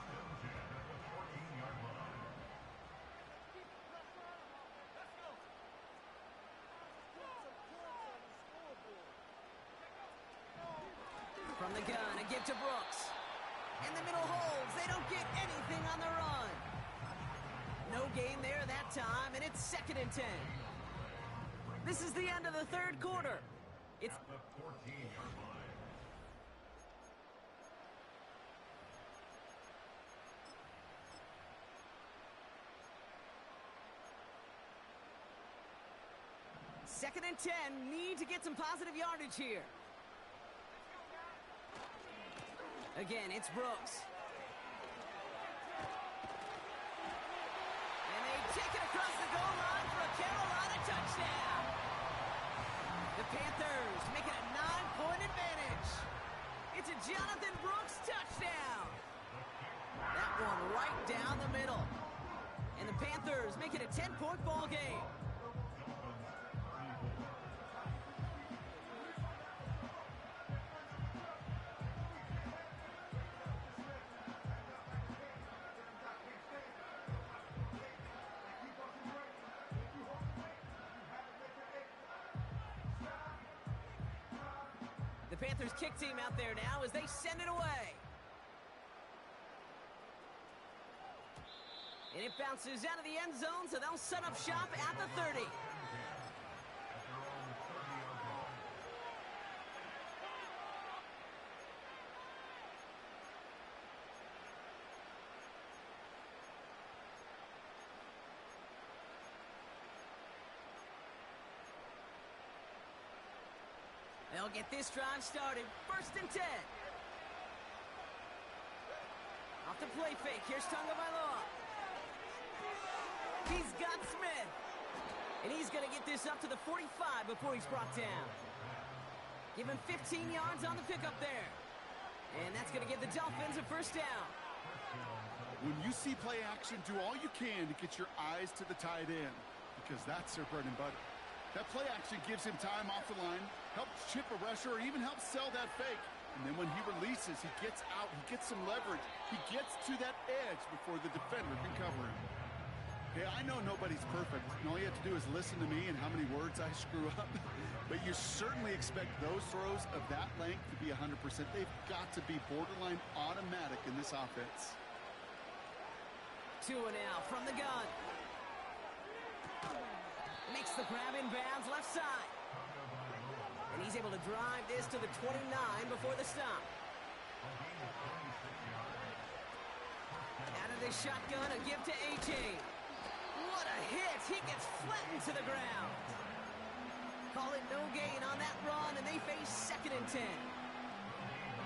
From the gun, a give to Brooks. In the middle holds. They don't get anything on the run. No gain there that time, and it's 2nd and 10. This is the end of the 3rd quarter. It's at the 14-yard line. Second and 10. Need to get some positive yardage here. Again, it's Brooks. And they take it across the goal line for a Carolina touchdown. The Panthers make it a 9-point advantage. It's a Jonathan Brooks touchdown. That one right down the middle. And the Panthers make it a 10-point ball game. The Panthers kick team out there now as they send it away. And it bounces out of the end zone, so they'll set up shop at the 30. They'll get this drive started. 1st and 10. Off the play fake. Here's Tagovailoa. He's got Smith. And he's going to get this up to the 45 before he's brought down. Give him 15 yards on the pickup there. And that's going to give the Dolphins a 1st down. When you see play action, do all you can to get your eyes to the tight end, because that's their bread and butter. That play action gives him time off the line, helps chip a rusher, or even helps sell that fake. And then when he releases, he gets out, he gets some leverage. He gets to that edge before the defender can cover him. Hey, I know nobody's perfect, and all you have to do is listen to me and how many words I screw up. But you certainly expect those throws of that length to be 100%. They've got to be borderline automatic in this offense. Tua now from the gun. Makes the grab in bounds left side. And he's able to drive this to the 29 before the stop. Out of the shotgun, a give to A.J. What a hit! He gets flattened to the ground. Call it no gain on that run, and they face 2nd and 10.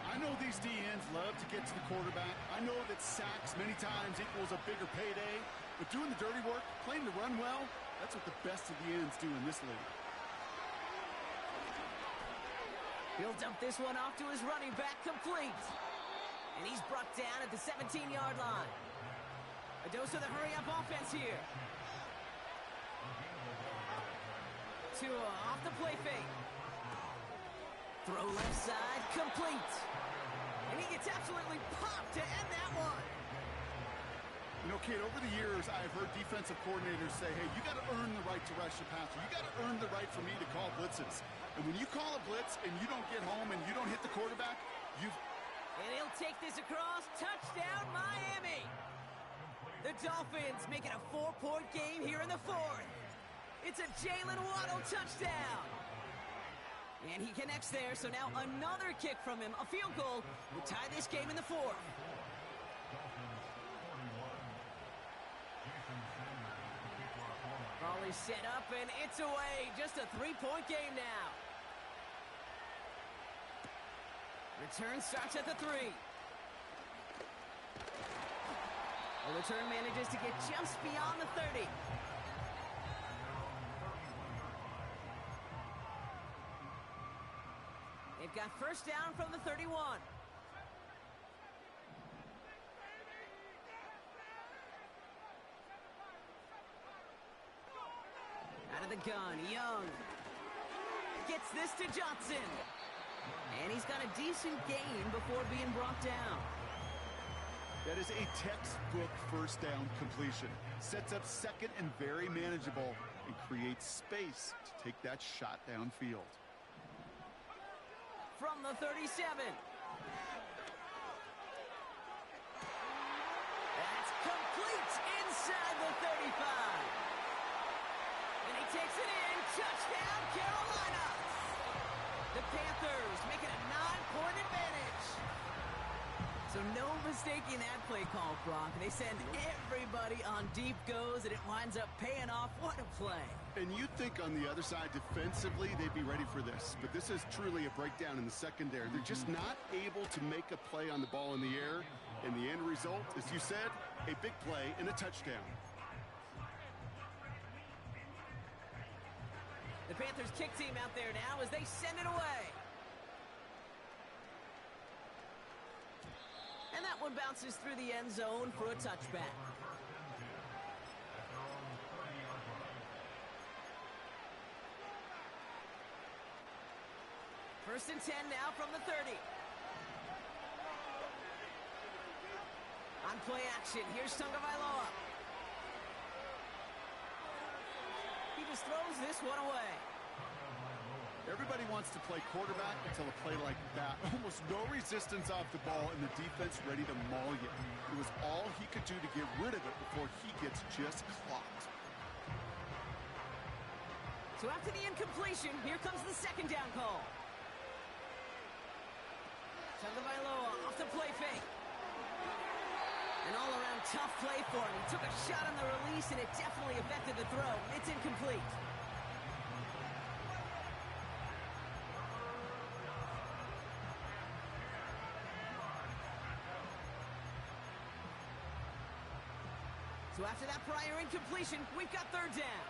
I know these DNs love to get to the quarterback. I know that sacks many times equals a bigger payday. But doing the dirty work, playing to run well, that's what the best of the ends do in this league. He'll dump this one off to his running back, complete. And he's brought down at the 17-yard line. A dose of the hurry-up offense here. Tua off the play fake. Throw left side, complete. And he gets absolutely popped to end that one. You know, Kate, over the years, I've heard defensive coordinators say, hey, you got to earn the right to rush the passer. You got to earn the right for me to call blitzes. And when you call a blitz and you don't get home and you don't hit the quarterback, you've... And he'll take this across. Touchdown, Miami. The Dolphins make it a 4-point game here in the 4th. It's a Jalen Waddle touchdown. And he connects there, so now another kick from him. A field goal will tie this game in the 4th. Ball is set up, and it's away. Just a 3-point game now. Return starts at the 3. The return manages to get just beyond the 30. They've got 1st down from the 31. Out of the gun, Young gets this to Johnson. And he's got a decent gain before being brought down. That is a textbook 1st down completion. Sets up 2nd and very manageable and creates space to take that shot downfield. From the 37. That's complete inside the 35. And he takes it in. Touchdown, Carolina. The Panthers make it a 9-point advantage. So no mistaking that play call, Brock. They send everybody on deep goes, and it winds up paying off. What a play. And you'd think on the other side, defensively, they'd be ready for this. But this is truly a breakdown in the secondary. They're just not able to make a play on the ball in the air. And the end result, as you said, a big play and a touchdown. The Panthers kick team out there now as they send it away. And that one bounces through the end zone for a touchback. First and 10 now from the 30. On play action, here's Tagovailoa. He just throws this one away. Everybody wants to play quarterback until a play like that. Almost no resistance off the ball and the defense ready to maul you. It was all he could do to get rid of it before he gets just clocked. So after the incompletion, here comes the 2nd down call. Tagovailoa off the play fake. An all-around tough play for him. He took a shot on the release, and it definitely affected the throw. It's incomplete. So after that prior incompletion, we've got third down.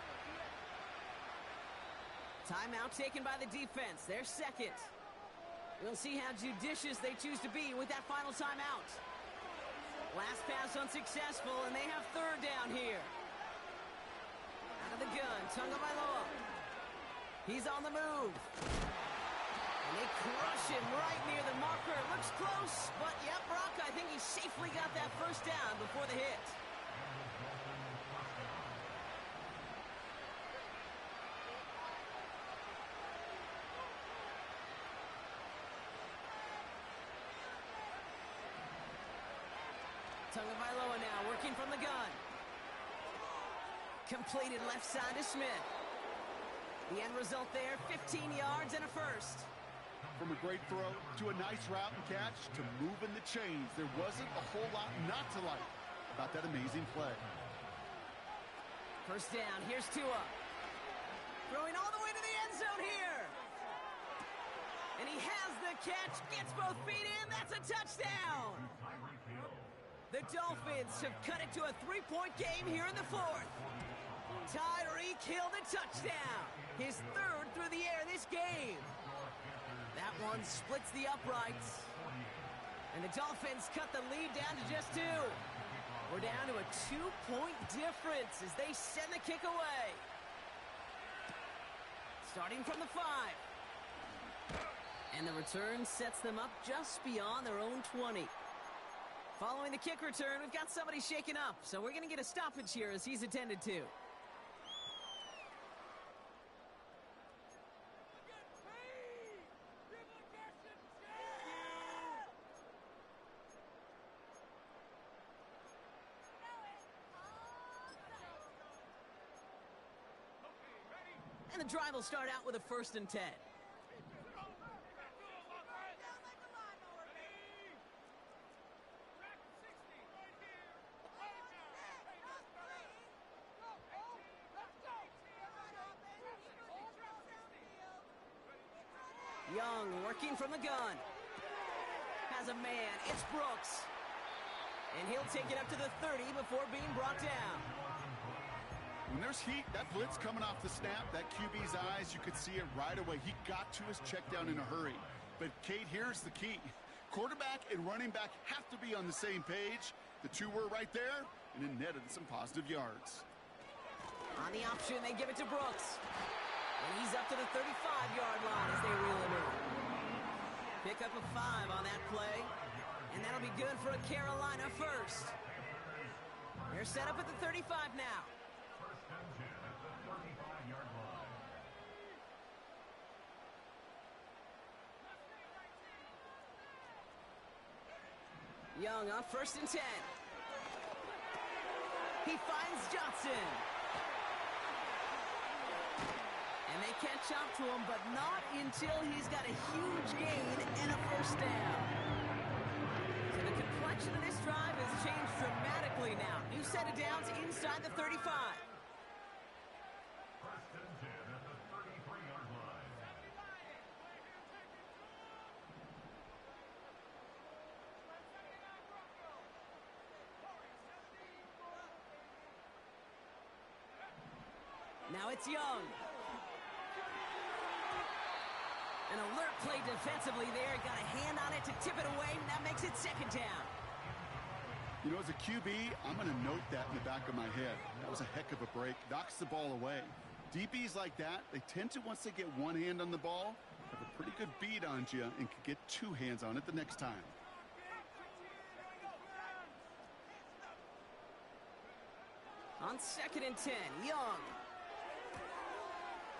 Timeout taken by the defense. Their second. We'll see how judicious they choose to be with that final timeout. Last pass unsuccessful, and they have third down here. Out of the gun, Tagovailoa. He's on the move. And they crush him right near the marker. Looks close, but yep, Brock, I think he safely got that first down before the hit. Tagovailoa now working from the gun. Completed left side to Smith. The end result there, 15 yards and a first. From a great throw to a nice route and catch to moving the chains, there wasn't a whole lot not to like about that amazing play. First down, here's Tua. Throwing all the way to the end zone here. And he has the catch, gets both feet in, that's a touchdown. The Dolphins have cut it to a 3-point game here in the fourth. Tyreek Hill the touchdown. His third through the air this game. That one splits the uprights. And the Dolphins cut the lead down to just 2. We're down to a 2-point difference as they send the kick away. Starting from the 5. And the return sets them up just beyond their own 20. Following the kick return, we've got somebody shaken up, so we're going to get a stoppage here as he's attended to. And the drive will start out with a 1st and 10. Young working from the gun. Has a man. It's Brooks. And he'll take it up to the 30 before being brought down. When there's heat, that blitz coming off the snap, that QB's eyes, you could see it right away. He got to his check down in a hurry. But, Kate, here's the key. Quarterback and running back have to be on the same page. The two were right there, and it netted some positive yards. On the option, they give it to Brooks. And he's up to the 35-yard line as they reel him in. Pick up a 5 on that play. And that'll be good for a Carolina first. They're set up at the 35 now. Young on 1st and 10. He finds Johnson. And they catch up to him, but not until he's got a huge gain and a first down. So the complexion of this drive has changed dramatically now. New set of downs inside the 35. First and 10 at the 33-yard line. Now it's Young. An alert play defensively there. Got a hand on it to tip it away. That makes it 2nd down. You know, as a QB, I'm going to note that in the back of my head. That was a heck of a break. Knocks the ball away. DBs like that, they tend to, once they get one hand on the ball, have a pretty good beat on you and can get 2 hands on it the next time. On 2nd and 10, Young.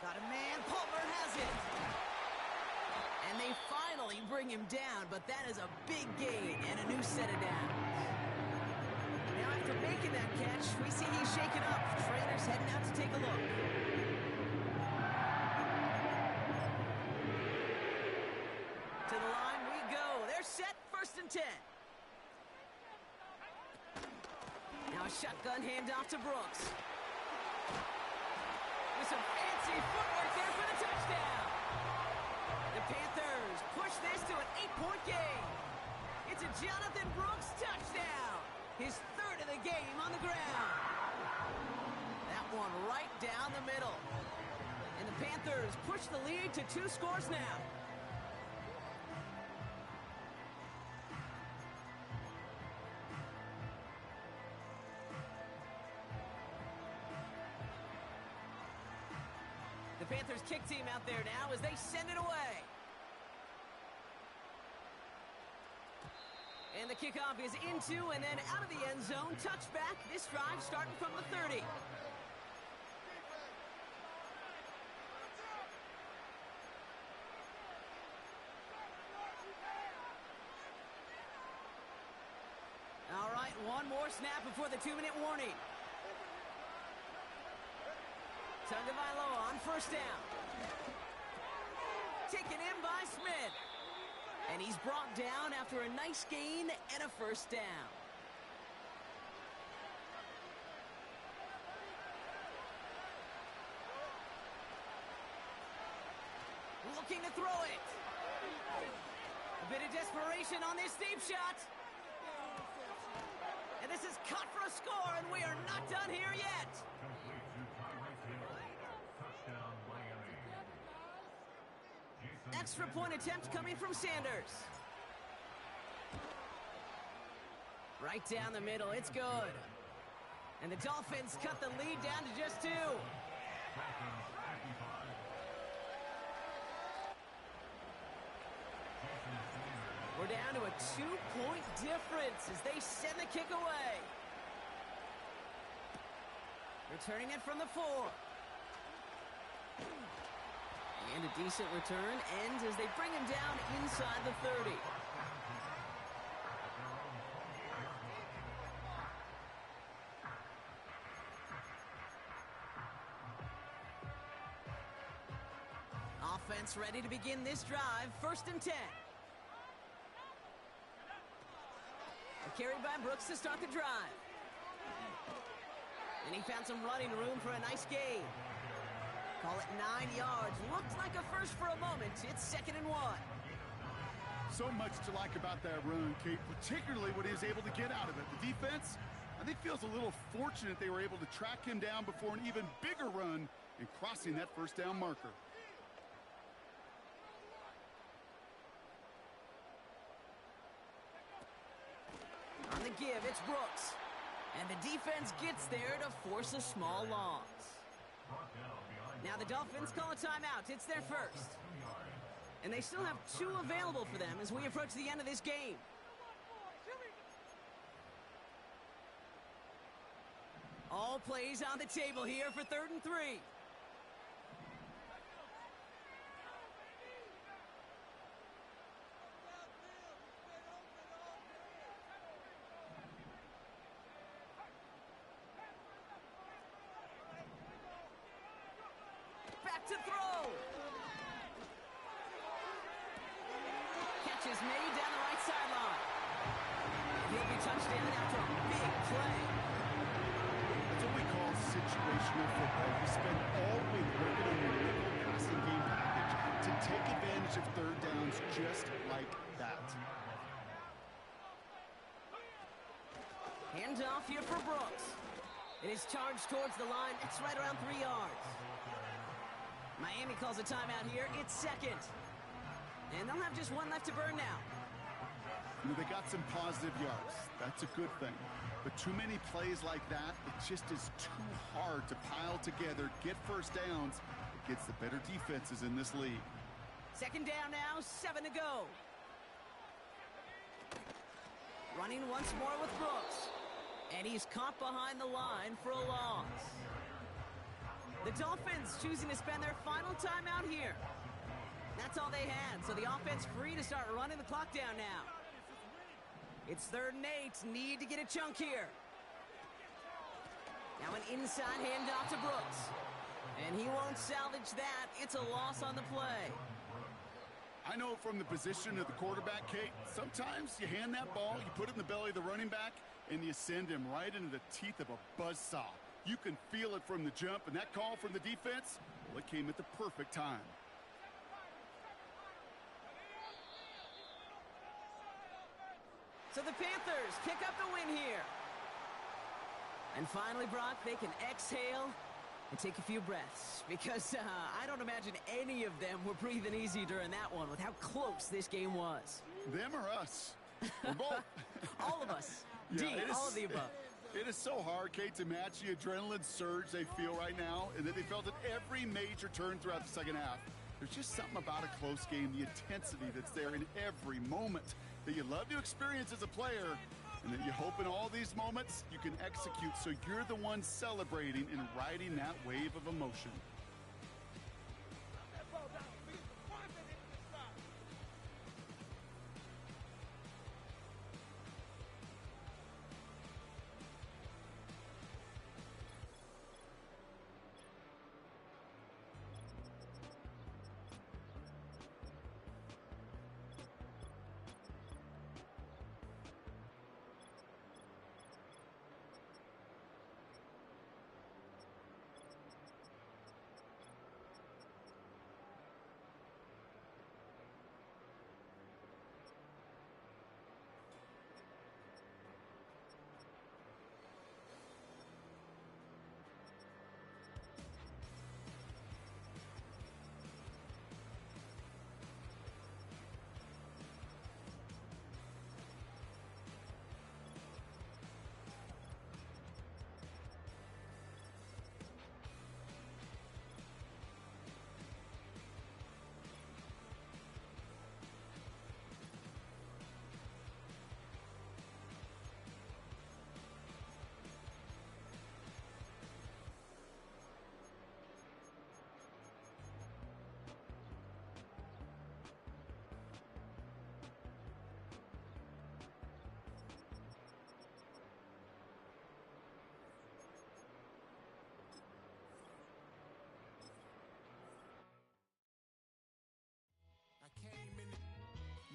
Got a man. Palmer has it. And they finally bring him down, but that is a big gain and a new set of downs. Now after making that catch, we see he's shaken up. Trainer's heading out to take a look. To the line we go. They're set, 1st and 10. Now a shotgun handoff to Brooks. With some fancy footwork there for the touchdown. The Panthers push this to an 8-point game. It's a Jonathan Brooks touchdown. His 3rd of the game on the ground. That one right down the middle. And the Panthers push the lead to 2 scores now. The Panthers kick team out there now as they send it away. And the kickoff is into and then out of the end zone. Touchback. This drive starting from the 30. All right, one more snap before the 2-minute warning. Tagovailoa on first down. Taken in by Smith. And he's brought down after a nice gain and a first down. Looking to throw it. A bit of desperation on this deep shot. And this is cut for a score, and we are not done here yet. Extra point attempt coming from Sanders. Right down the middle, it's good. And the Dolphins cut the lead down to just 2. We're down to a 2-point difference as they send the kick away. Returning it from the 4. And a decent return ends as they bring him down inside the 30. Offense ready to begin this drive. 1st and 10. A carry by Brooks to start the drive. And he found some running room for a nice gain. Call it 9 yards. Looked like a first for a moment. It's 2nd and 1. So much to like about that run, Kate, particularly what he was able to get out of it. The defense, I think, feels a little fortunate they were able to track him down before an even bigger run and crossing that first down marker. On the give, it's Brooks. And the defense gets there to force a small loss. Now the Dolphins call a timeout. It's their first. And they still have 2 available for them as we approach the end of this game. All plays on the table here for 3rd and 3. To throw. Catch is made down the right sideline. He'll be touched down after a big play. That's what we call situational football. You spend all week working on your nickel passing game package to take advantage of 3rd downs just like that. Handoff here for Brooks. It is charged towards the line. It's right around 3 yards. Miami calls a timeout here. It's 2nd. And they'll have just 1 left to burn now. You know, they got some positive yards. That's a good thing. But too many plays like that, it just is too hard to pile together, get first downs. It gets the better defenses in this league. 2nd down now, 7 to go. Running once more with Brooks. And he's caught behind the line for a loss. The Dolphins choosing to spend their final timeout here. That's all they had, so the offense free to start running the clock down now. It's 3rd and 8. Need to get a chunk here. Now an inside handoff to Brooks. And he won't salvage that. It's a loss on the play. I know from the position of the quarterback, Kate, sometimes you hand that ball, you put it in the belly of the running back, and you send him right into the teeth of a buzzsaw. You can feel it from the jump, and that call from the defense, well, it came at the perfect time. So the Panthers pick up the win here. And finally, Brock, they can exhale and take a few breaths. Because I don't imagine any of them were breathing easy during that one with how close this game was. Them or us? We're both. All of us. Yeah, All of the above. It is so hard, Kate, to match the adrenaline surge they feel right now, and that they felt at every major turn throughout the second half. There's just something about a close game, the intensity that's there in every moment that you love to experience as a player, and that you hope in all these moments you can execute so you're the one celebrating and riding that wave of emotion.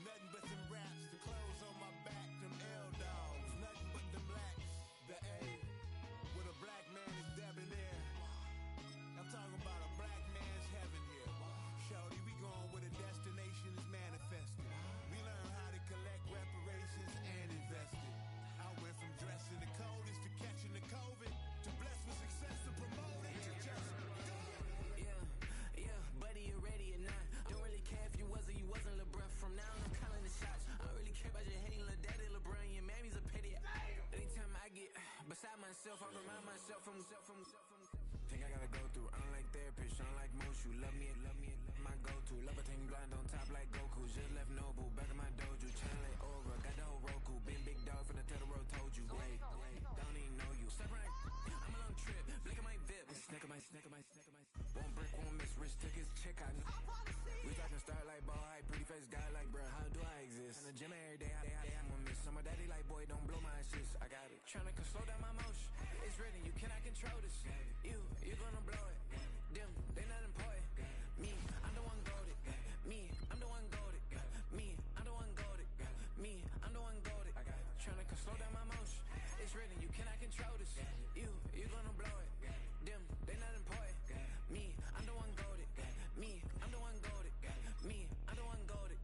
Nothing but them raps, the clothes on my back, them L-dogs. Nothing but them blacks, the A, with a black man is debonair. I'm talking about a black man's heaven here. Shorty, we going where the destination is manifested. We learn how to collect reparations and invest it. I went from dressing the coldest to catching the COVID, to blessed with success to promote it, to just go. Yeah, buddy, you ready or not? Don't really care if you was or you wasn't LeBron. From now on, I'm calling the shots. I don't really care about your hating little daddy LeBron. Your mammy's a pity. Anytime I get beside myself, I remind myself from. Think I gotta go through. Unlike therapist, unlike most. You love me, my go-to. Love a thing blind on top like Goku. Just left Noble, back in my dojo. Chain like Aura, got the whole Roku. Big dog from the Tellero told you. Wait, don't even know you. Step right, I'm on a trip. Blink at my VIP. Snicker my. One brick, one miss. Rich took his chick out. We talking start like ball high, pretty face guy like bruh. How do I exist? In the gym every day, I'm gonna miss. Some of daddy like boy, don't blow my assist. I got it. Tryna slow down my motion. It's written, you cannot control this. You gonna blow it. Them, they not important. Me, I'm the one goated. Me, I'm the one goated. Me, I'm the one goated. Me, I'm the one goated. I got it. Tryna slow down my motion. It's written, you cannot control this. You gonna blow it. Them, they not important. Me, I'm the one goated. Me, I'm the one goated. Me, I'm the one goated.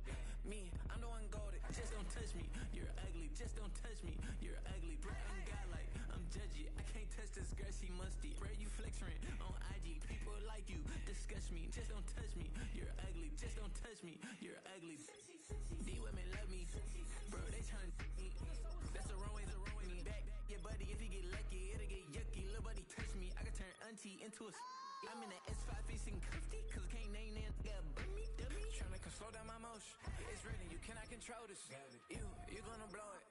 Me, I'm the one goated. Just don't touch me, you're ugly. Just don't touch me, you're ugly. Bro, I'm godlike, I'm judgy. I can't touch this girl, she musty. Bro, you flexing on IG. People like you disgust me. Just don't touch me, you're ugly. Just don't touch me, you're ugly. These women love me, bro. They tryna me. That's the wrong way. Me back, yeah, buddy. If you get lucky, it'll get yucky. Little buddy touch me, I can turn auntie into a. I'm in the S5 facing cuffy, cause I can't name that. Got dummy. Tryna slow down my motion. It's written, you cannot control this. You gonna blow it.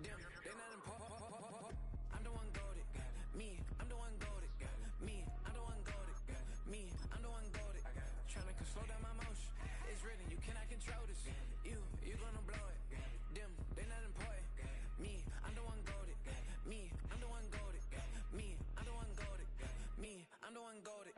Them, they not important. I'm the one goated. Me, I'm the one goated. Me, I'm the one goated. Me, I'm the one goated. Tryna slow down my motion. It's written, you cannot control this. You gonna blow it. Them, they not important. Me, I'm the one goated. Me, I'm the one goated. Me, I'm the one goated. Me, I'm the one goated.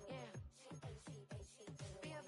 Yeah. Be a